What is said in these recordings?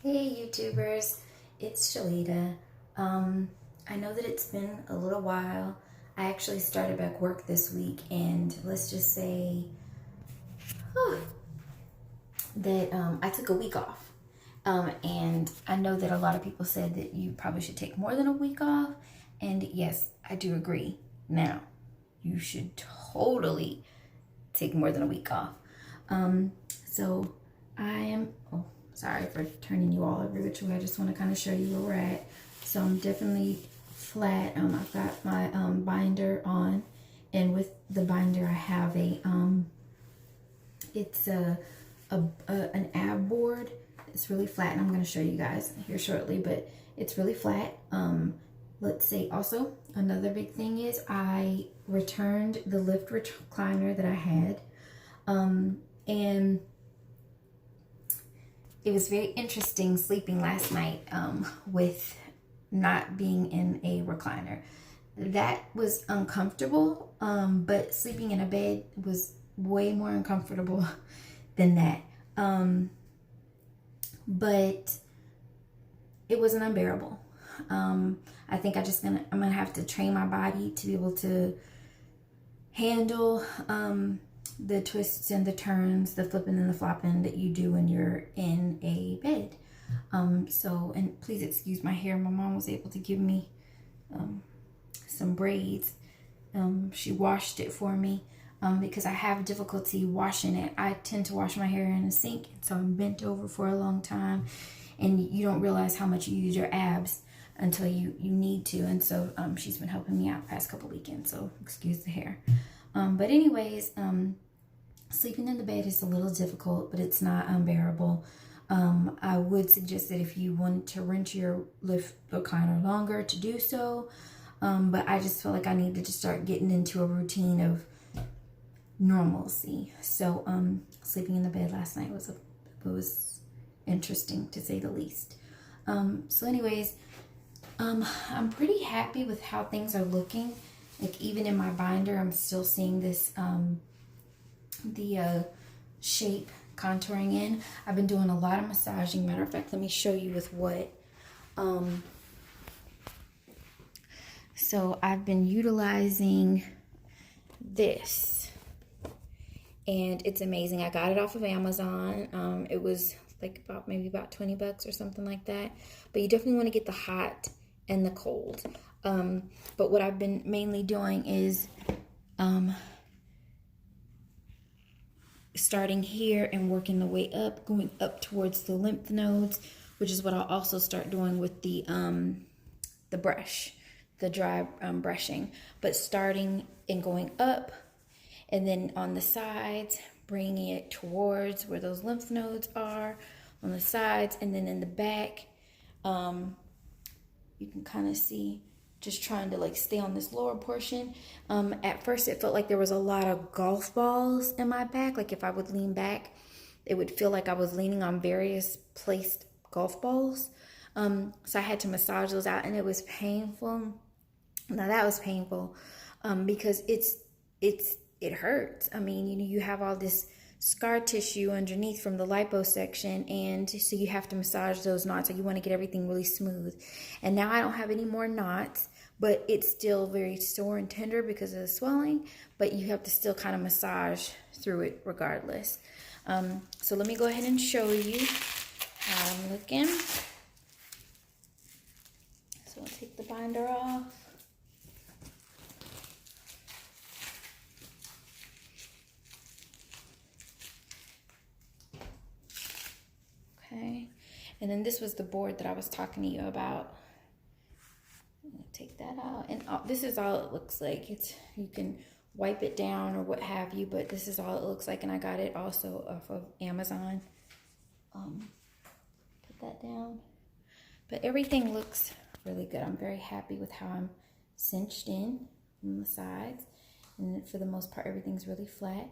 Hey YouTubers, it's Shalita. I know that it's been a little while. I actually started back work this week, and let's just say that I took a week off. And I know that a lot of people said that you probably should take more than a week off, and yes, I do agree. Now, you should totally take more than a week off. So I am, oh, sorry for turning you all every which way. I just want to kind of show you where we're at. So I'm definitely flat. I've got my binder on, and with the binder I have it's an ab board. It's really flat, and I'm going to show you guys here shortly, but it's really flat. Let's say also another big thing is I returned the lift recliner that I had. And it was very interesting sleeping last night with not being in a recliner. That was uncomfortable, but sleeping in a bed was way more uncomfortable than that. But it wasn't unbearable. I think I'm gonna have to train my body to be able to handle the twists and the turns, the flipping and the flopping that you do when you're in a bed. And please excuse my hair. My mom was able to give me some braids. She washed it for me because I have difficulty washing it. I tend to wash my hair in a sink, so I'm bent over for a long time, and you don't realize how much you use your abs until you need to. And so she's been helping me out past couple weekends, so excuse the hair. But anyways, sleeping in the bed is a little difficult, but it's not unbearable. I would suggest that if you want to rent your lift recliner longer to do so. But I just feel like I needed to start getting into a routine of normalcy. So sleeping in the bed last night was interesting to say the least. So anyways, I'm pretty happy with how things are looking. Like even in my binder, I'm still seeing this the shape contouring in. I've been doing a lot of massaging. Matter of fact, let me show you with what. So I've been utilizing this, and it's amazing. I got it off of Amazon. It was like maybe about 20 bucks or something like that. But you definitely want to get the hot and the cold. But what I've been mainly doing is starting here and working the way up, going up towards the lymph nodes, which is what I'll also start doing with the brush, the dry brushing. But starting and going up, and then on the sides, bringing it towards where those lymph nodes are on the sides, and then in the back, you can kind of see, just trying to like stay on this lower portion. At first it felt like there was a lot of golf balls in my back. Like if I would lean back, it would feel like I was leaning on various placed golf balls. So I had to massage those out, and it was painful. Now that was painful because it hurts. I mean, you have all this scar tissue underneath from the liposuction, and so you have to massage those knots. So you want to get everything really smooth. And now I don't have any more knots, but it's still very sore and tender because of the swelling, but you have to still kind of massage through it regardless. So let me go ahead and show you how I'm looking. So I'll take the binder off. Okay, and then this was the board that I was talking to you about. I'm gonna take that out, and this is all it looks like. You can wipe it down or what have you, but this is all it looks like, and I got it also off of Amazon. Put that down, but everything looks really good. I'm very happy with how I'm cinched in on the sides, and for the most part, everything's really flat.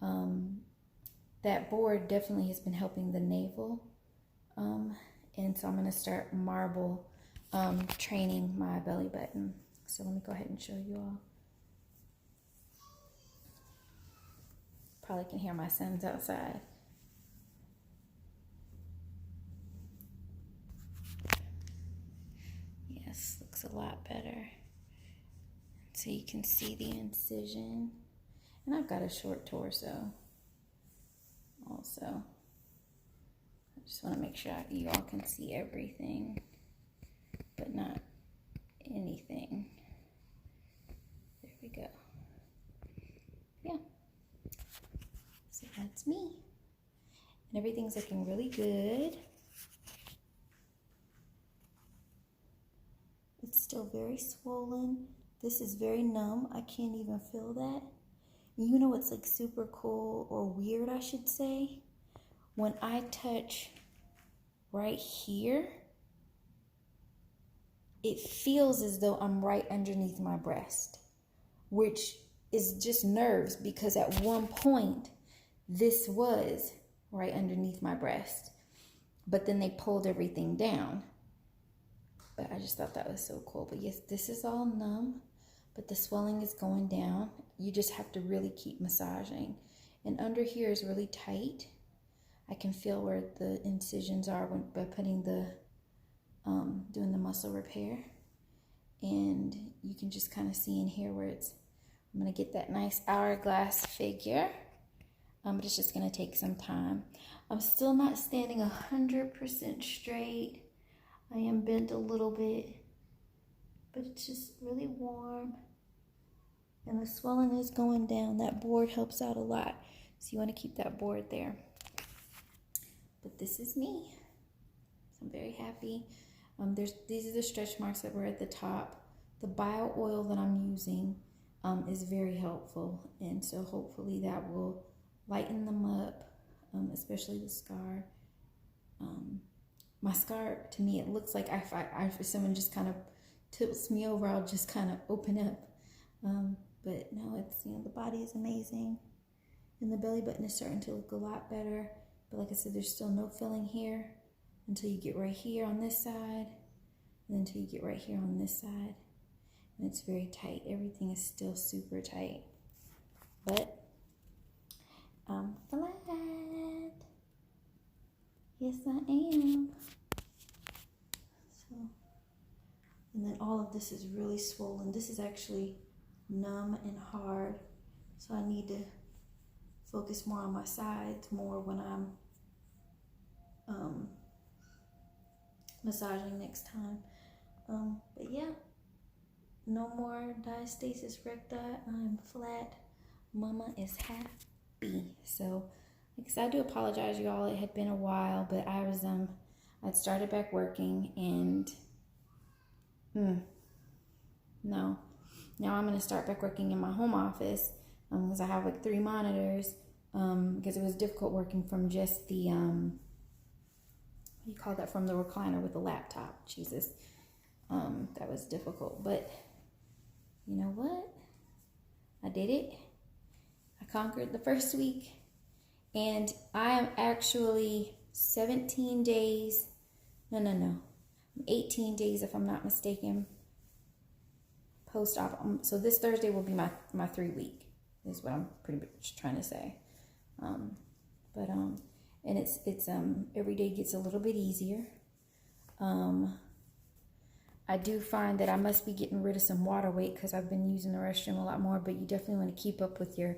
That board definitely has been helping the navel. And so I'm going to start marble training my belly button. So let me go ahead and show you all. Probably can hear my sons outside. looks a lot better. So you can see the incision. And I've got a short torso also. I just want to make sure you all can see everything, but not anything. There we go. Yeah. So that's me. And everything's looking really good. It's still very swollen. This is very numb. I can't even feel that. You know what's like super cool or weird, I should say? When I touch right here, it feels as though I'm right underneath my breast, which is just nerves, because at one point this was right underneath my breast, but then they pulled everything down. But I just thought that was so cool. But yes, this is all numb, but the swelling is going down. You just have to really keep massaging. And under here is really tight. I can feel where the incisions are by putting the, doing the muscle repair. And you can just kind of see in here where it's, I'm gonna get that nice hourglass figure. But it's just gonna take some time. I'm still not standing 100% straight. I am bent a little bit, but it's just really warm. And the swelling is going down. That board helps out a lot. So you want to keep that board there. But this is me. So I'm very happy. These are the stretch marks that were at the top. The bio oil that I'm using is very helpful. And so hopefully that will lighten them up, especially the scar. My scar, to me, it looks like if someone just kind of tilts me over, I'll just kind of open up. But no, it's, you know, the body is amazing. And the belly button is starting to look a lot better. But like I said, there's still no filling here until you get right here on this side. And then until you get right here on this side. And it's very tight. Everything is still super tight. But I'm flat. Yes, I am. So, and then all of this is really swollen. This is actually numb and hard. So I need to focus more on my sides more when I'm massaging next time. But yeah, no more diastasis recti. I'm flat. Mama is happy. So, like I said, I do apologize, y'all. It had been a while, but I was I'd started back working, and no. Now I'm gonna start back working in my home office because I have like 3 monitors. Because it was difficult working from just the what do you call that, from the recliner with the laptop. Jesus, that was difficult. But you know what? I did it. I conquered the first week, and I am actually 17 days. No. 18 days, if I'm not mistaken, post-op. So this Thursday will be my 3 week, is what I'm pretty much trying to say. And it's every day gets a little bit easier. I do find that I must be getting rid of some water weight because I've been using the restroom a lot more, but you definitely want to keep up with your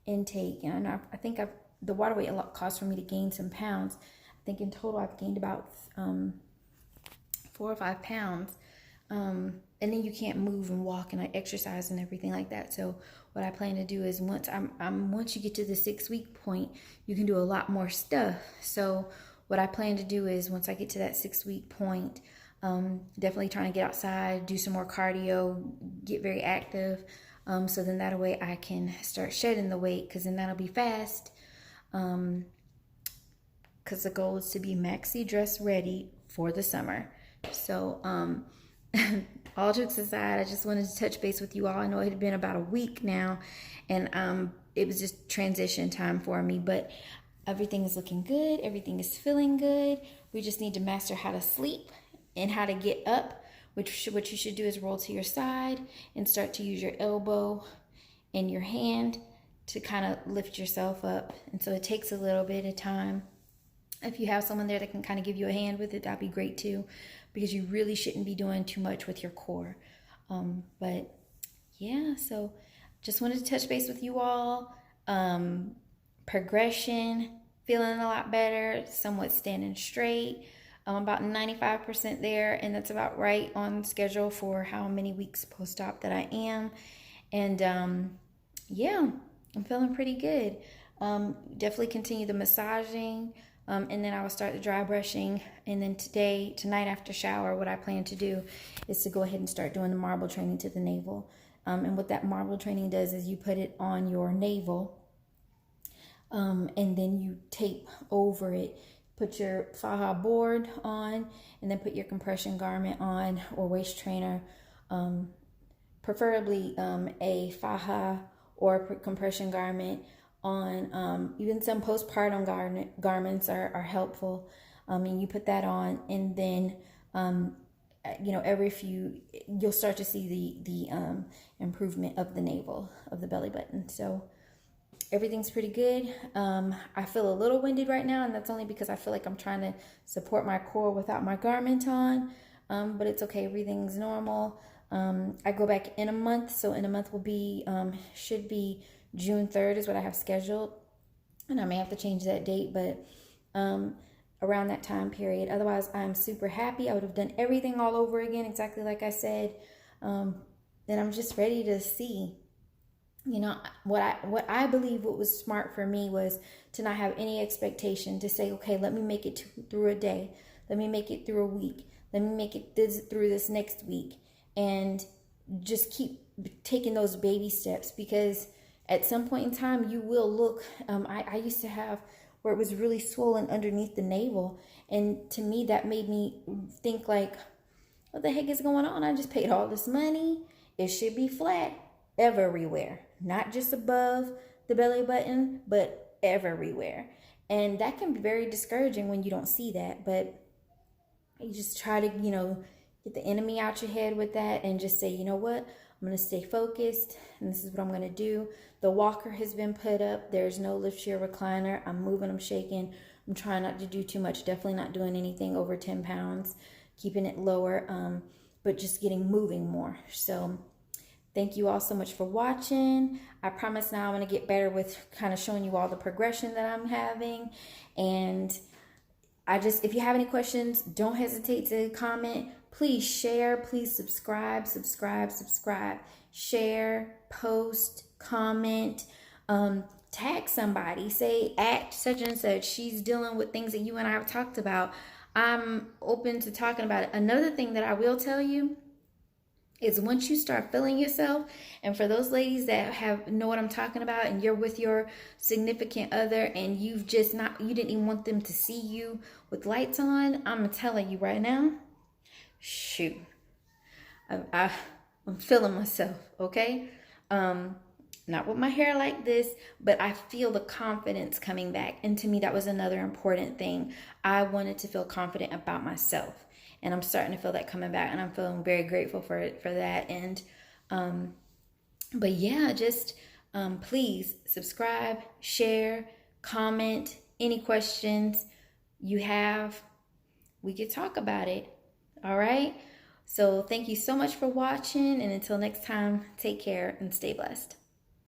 intake. And I think the water weight a lot caused for me to gain some pounds. I think in total I've gained about 4 or 5 pounds. And then you can't move and walk and exercise and everything like that. So what I plan to do is once you get to the 6 week point, you can do a lot more stuff. So what I plan to do is once I get to that 6 week point, definitely trying to get outside, do some more cardio, get very active. So then that way I can start shedding the weight, because then that'll be fast. Because the goal is to be maxi dress ready for the summer. So, all jokes aside, I just wanted to touch base with you all. I know it had been about a week now, and it was just transition time for me, but everything is looking good. Everything is feeling good. We just need to master how to sleep and how to get up, what you should do is roll to your side and start to use your elbow and your hand to kind of lift yourself up. And so it takes a little bit of time. If you have someone there that can kind of give you a hand with it, that'd be great too, because you really shouldn't be doing too much with your core. But yeah, so just wanted to touch base with you all. Progression, feeling a lot better, somewhat standing straight. I'm about 95% there, and that's about right on schedule for how many weeks post-op that I am. And yeah, I'm feeling pretty good. Definitely continue the massaging, and then I will start the dry brushing. And then tonight after shower, what I plan to do is to go ahead and start doing the marble training to the navel. And what that marble training does is you put it on your navel, and then you tape over it. Put your faja board on, and then put your compression garment on, or waist trainer, preferably a faja or compression garment on. Even some postpartum garments are helpful, and you put that on, and then you'll start to see the improvement of the navel, of the belly button. So everything's pretty good. I feel a little winded right now, and that's only because I feel like I'm trying to support my core without my garment on. But it's okay. Everything's normal. I go back in a month, so in a month will be should be June 3rd is what I have scheduled, and I may have to change that date, but around that time period. Otherwise, I'm super happy. I would have done everything all over again, exactly like I said. And I'm just ready to see. What I believe what was smart for me was to not have any expectation, to say, okay, let me make it through a day. Let me make it through a week. Let me make it through this next week. And just keep taking those baby steps, because at some point in time you will look, I used to have where it was really swollen underneath the navel. And to me, that made me think like, what the heck is going on? I just paid all this money. It should be flat everywhere, not just above the belly button, but everywhere. And that can be very discouraging when you don't see that. But you just try to, get the enemy out your head with that, and just say, you know what? I'm going to stay focused, and this is what I'm going to do. The walker has been put up. There's no lift chair recliner. I'm moving, I'm shaking. I'm trying not to do too much. Definitely not doing anything over 10 pounds, keeping it lower, but just moving more. So thank you all so much for watching. I promise now I'm going to get better with kind of showing you all the progression that I'm having. And if you have any questions, don't hesitate to comment. Please share, please subscribe. Share, post, comment, tag somebody. Say, at such and such, she's dealing with things that you and I have talked about. I'm open to talking about it. Another thing that I will tell you is, once you start feeling yourself, and for those ladies that know what I'm talking about, and you're with your significant other and you didn't even want them to see you with lights on, I'm telling you right now, shoot, I'm feeling myself, okay? Not with my hair like this, but I feel the confidence coming back. And to me, that was another important thing. I wanted to feel confident about myself. And I'm starting to feel that coming back, and I'm feeling very grateful for that. And but yeah, just please subscribe, share, comment. Any questions you have, we could talk about it. All right. So thank you so much for watching, and until next time, take care and stay blessed.